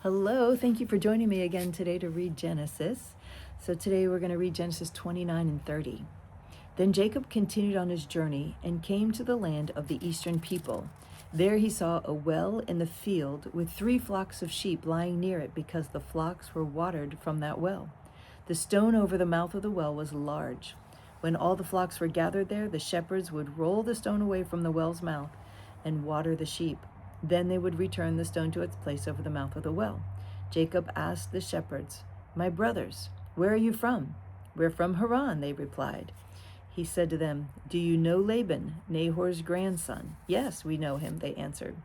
Hello, thank you for joining me again today to read Genesis. So today we're going to read Genesis 29 and 30. Then Jacob continued on his journey and came to the land of the eastern people. There he saw a well in the field with 3 flocks of sheep lying near it because the flocks were watered from that well. The stone over the mouth of the well was large. When all the flocks were gathered there, the shepherds would roll the stone away from the well's mouth and water the sheep. Then they would return the stone to its place over the mouth of the well. Jacob asked the shepherds, "My brothers, where are you from?" "We're from Haran," they replied. He said to them, "Do you know Laban, Nahor's grandson?" "Yes, we know him," they answered.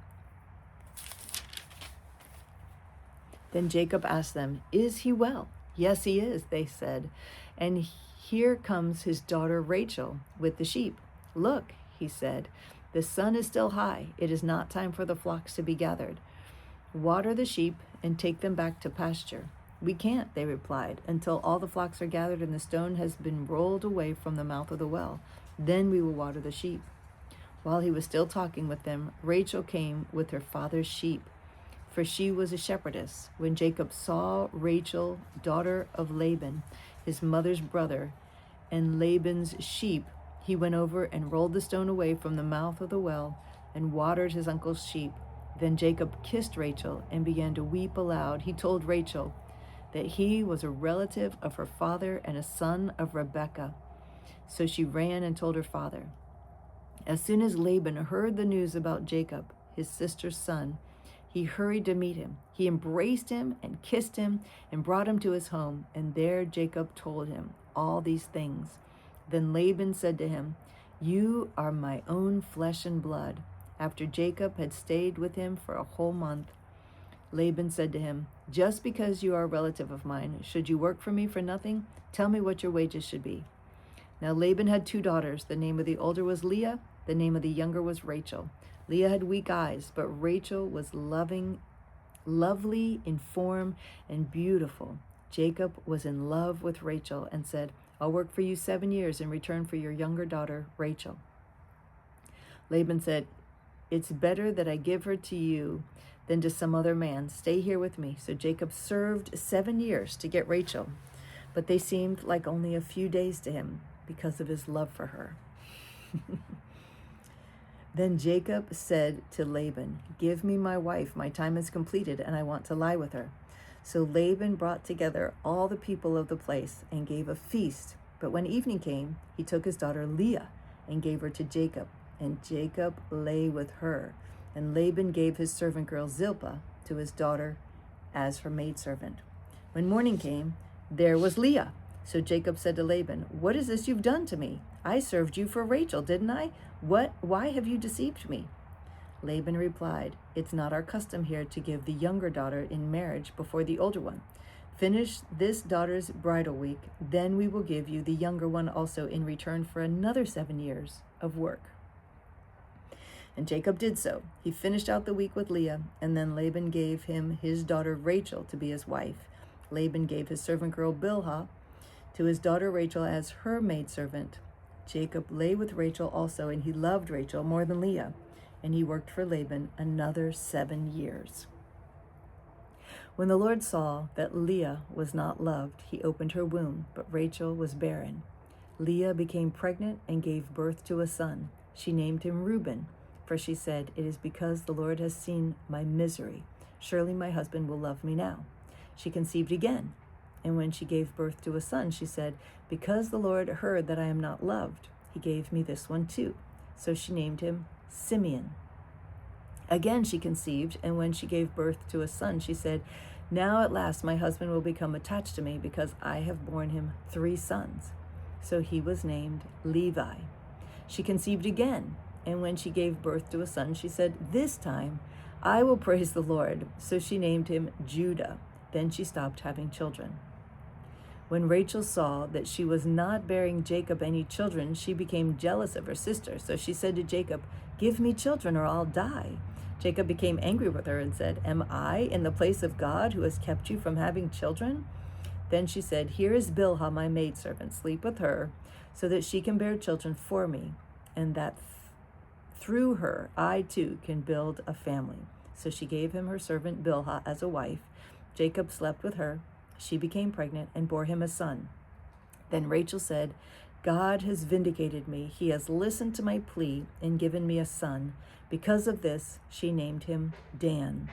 Then Jacob asked them, "Is he well?" "Yes, he is," they said. "And here comes his daughter Rachel with the sheep." "Look," he said, "the sun is still high. It is not time for the flocks to be gathered. Water the sheep and take them back to pasture." "We can't," they replied, "until all the flocks are gathered and the stone has been rolled away from the mouth of the well. Then we will water the sheep." While he was still talking with them, Rachel came with her father's sheep, for she was a shepherdess. When Jacob saw Rachel, daughter of Laban, his mother's brother, and Laban's sheep, he went over and rolled the stone away from the mouth of the well and watered his uncle's sheep. Then Jacob kissed Rachel and began to weep aloud. He told Rachel that he was a relative of her father and a son of Rebekah. So she ran and told her father. As soon as Laban heard the news about Jacob, his sister's son, he hurried to meet him. He embraced him and kissed him and brought him to his home. And there Jacob told him all these things. Then Laban said to him, "You are my own flesh and blood." After Jacob had stayed with him for a whole month, Laban said to him, "Just because you are a relative of mine, should you work for me for nothing? Tell me what your wages should be." Now Laban had 2 daughters. The name of the older was Leah. The name of the younger was Rachel. Leah had weak eyes, but Rachel was lovely in form and beautiful. Jacob was in love with Rachel and said, "I'll work for you 7 years in return for your younger daughter, Rachel." Laban said, "It's better that I give her to you than to some other man. Stay here with me." So Jacob served 7 years to get Rachel, but they seemed like only a few days to him because of his love for her. Then Jacob said to Laban, "Give me my wife. My time is completed, and I want to lie with her." So Laban brought together all the people of the place and gave a feast. But when evening came, he took his daughter Leah and gave her to Jacob. And Jacob lay with her. And Laban gave his servant girl Zilpah to his daughter as her maidservant. When morning came, there was Leah. So Jacob said to Laban, "What is this you've done to me? I served you for Rachel, didn't I? Why have you deceived me?" Laban replied, "It's not our custom here to give the younger daughter in marriage before the older one. Finish this daughter's bridal week, then we will give you the younger one also in return for another 7 years of work." And Jacob did so. He finished out the week with Leah, and then Laban gave him his daughter Rachel to be his wife. Laban gave his servant girl Bilhah to his daughter Rachel as her maidservant. Jacob lay with Rachel also, and he loved Rachel more than Leah, and he worked for Laban another 7 years. When the Lord saw that Leah was not loved, he opened her womb, but Rachel was barren. Leah became pregnant and gave birth to a son. She named him Reuben, for she said, "It is because the Lord has seen my misery. Surely my husband will love me now." She conceived again, and when she gave birth to a son, she said, "Because the Lord heard that I am not loved, he gave me this one too." So she named him Simeon. Again she conceived, and when she gave birth to a son, she said, "Now at last my husband will become attached to me because I have borne him 3 sons." So he was named Levi. She conceived again, and when she gave birth to a son, she said, "This time I will praise the Lord." So she named him Judah. Then she stopped having children. When Rachel saw that she was not bearing Jacob any children, she became jealous of her sister. So she said to Jacob, "Give me children or I'll die." Jacob became angry with her and said, "Am I in the place of God who has kept you from having children?" Then she said, "Here is Bilhah, my maidservant. Sleep with her so that she can bear children for me, and that through her I too can build a family." So she gave him her servant Bilhah as a wife. Jacob slept with her. She became pregnant and bore him a son. Then Rachel said, God has vindicated me. He has listened to my plea and given me a son. Because of this, she named him Dan.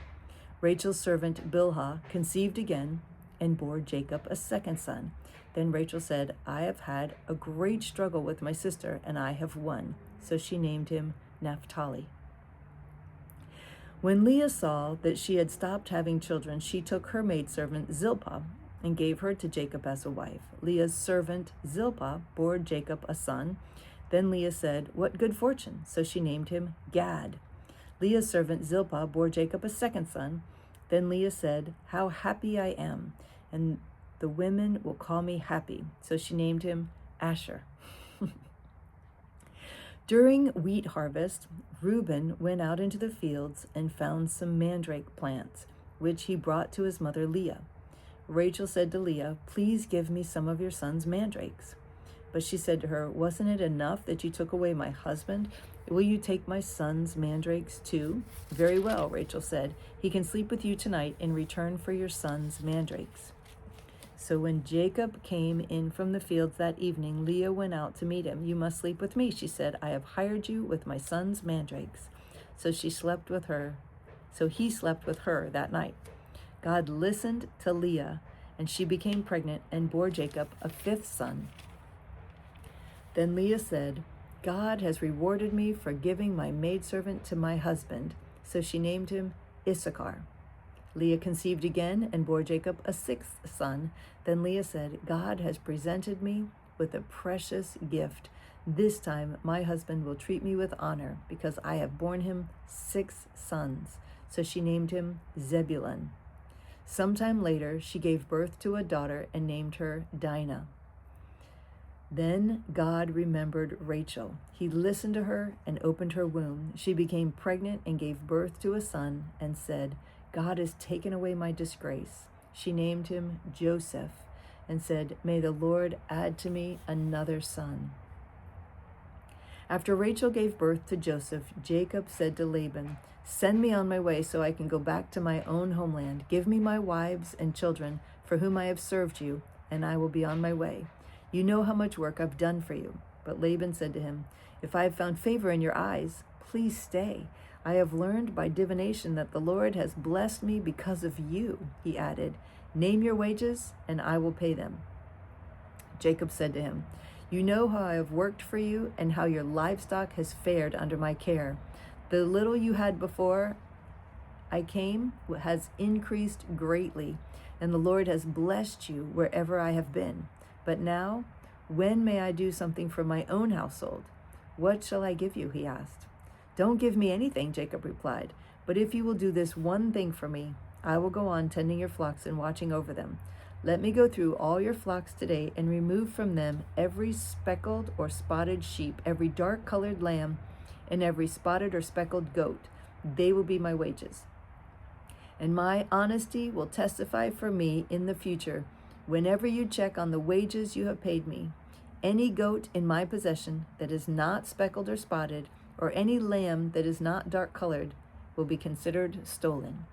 Rachel's servant Bilhah conceived again and bore Jacob a second son. Then Rachel said, I have had a great struggle with my sister, and I have won. So she named him Naphtali. When Leah saw that she had stopped having children, she took her maidservant Zilpah and gave her to Jacob as a wife. Leah's servant Zilpah bore Jacob a son. Then Leah said, what good fortune! So she named him Gad. Leah's servant Zilpah bore Jacob a second son. Then Leah said, how happy I am, and the women will call me happy. So she named him Asher. During wheat harvest, Reuben went out into the fields and found some mandrake plants, which he brought to his mother Leah. Rachel said to Leah, please give me some of your son's mandrakes. But she said to her, wasn't it enough that you took away my husband? Will you take my son's mandrakes too? Very well, Rachel said. He can sleep with you tonight in return for your son's mandrakes. So when Jacob came in from the fields that evening, Leah went out to meet him. You must sleep with me, she said. I have hired you with my son's mandrakes. So he slept with her that night. God listened to Leah, and she became pregnant and bore Jacob a fifth son. Then Leah said, God has rewarded me for giving my maidservant to my husband. So she named him Issachar. Leah conceived again and bore Jacob a sixth son. Then Leah said, God has presented me with a precious gift. This time my husband will treat me with honor because I have borne him 6 sons. So she named him Zebulun. Sometime later, she gave birth to a daughter and named her Dinah. Then God remembered Rachel. He listened to her and opened her womb. She became pregnant and gave birth to a son and said, God has taken away my disgrace. She named him Joseph and said, may the Lord add to me another son. After Rachel gave birth to Joseph, Jacob said to Laban, send me on my way so I can go back to my own homeland. Give me my wives and children for whom I have served you, and I will be on my way. You know how much work I've done for you. But Laban said to him, if I have found favor in your eyes, please stay. I have learned by divination that the Lord has blessed me because of you. He added, name your wages and I will pay them. Jacob said to him, you know how I have worked for you and how your livestock has fared under my care. The little you had before I came has increased greatly, and the Lord has blessed you wherever I have been. But now, when may I do something for my own household? What shall I give you? He asked. Don't give me anything, Jacob replied. But if you will do this one thing for me, I will go on tending your flocks and watching over them. Let me go through all your flocks today and remove from them every speckled or spotted sheep, every dark-colored lamb, and every spotted or speckled goat. They will be my wages. And my honesty will testify for me in the future whenever you check on the wages you have paid me. Any goat in my possession that is not speckled or spotted, or any lamb that is not dark-colored, will be considered stolen.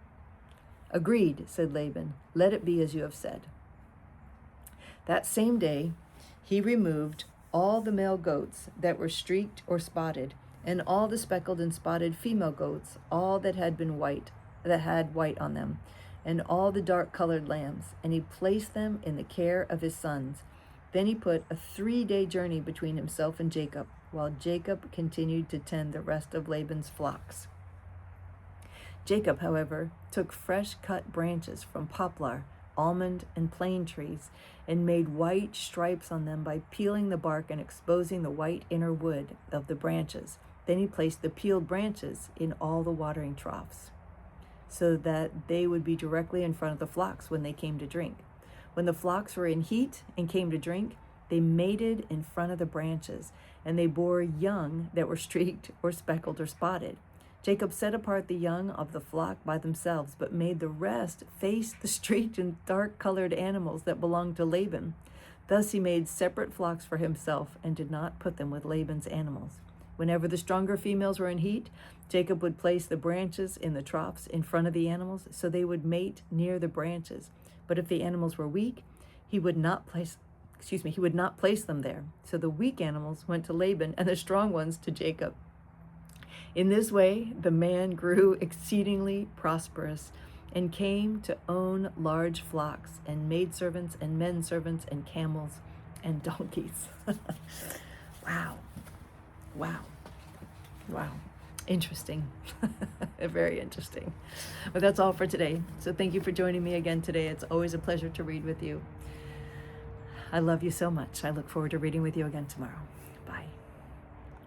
Agreed, said Laban. Let it be as you have said. That same day, he removed all the male goats that were streaked or spotted, and all the speckled and spotted female goats, all that had white on them, and all the dark-colored lambs, and he placed them in the care of his sons. Then he put a 3-day journey between himself and Jacob, while Jacob continued to tend the rest of Laban's flocks. Jacob, however, took fresh-cut branches from poplar, almond, and plane trees, and made white stripes on them by peeling the bark and exposing the white inner wood of the branches. Then he placed the peeled branches in all the watering troughs, so that they would be directly in front of the flocks when they came to drink. When the flocks were in heat and came to drink, they mated in front of the branches, and they bore young that were streaked or speckled or spotted. Jacob set apart the young of the flock by themselves, but made the rest face the streaked and dark-colored animals that belonged to Laban. Thus he made separate flocks for himself and did not put them with Laban's animals. Whenever the stronger females were in heat, Jacob would place the branches in the troughs in front of the animals so they would mate near the branches. But if the animals were weak, he would not place them there. So the weak animals went to Laban and the strong ones to Jacob. In this way, the man grew exceedingly prosperous and came to own large flocks and maidservants and men servants and camels and donkeys. Wow. Wow. Wow. Interesting. Very interesting. But that's all for today. So thank you for joining me again today. It's always a pleasure to read with you. I love you so much. I look forward to reading with you again tomorrow.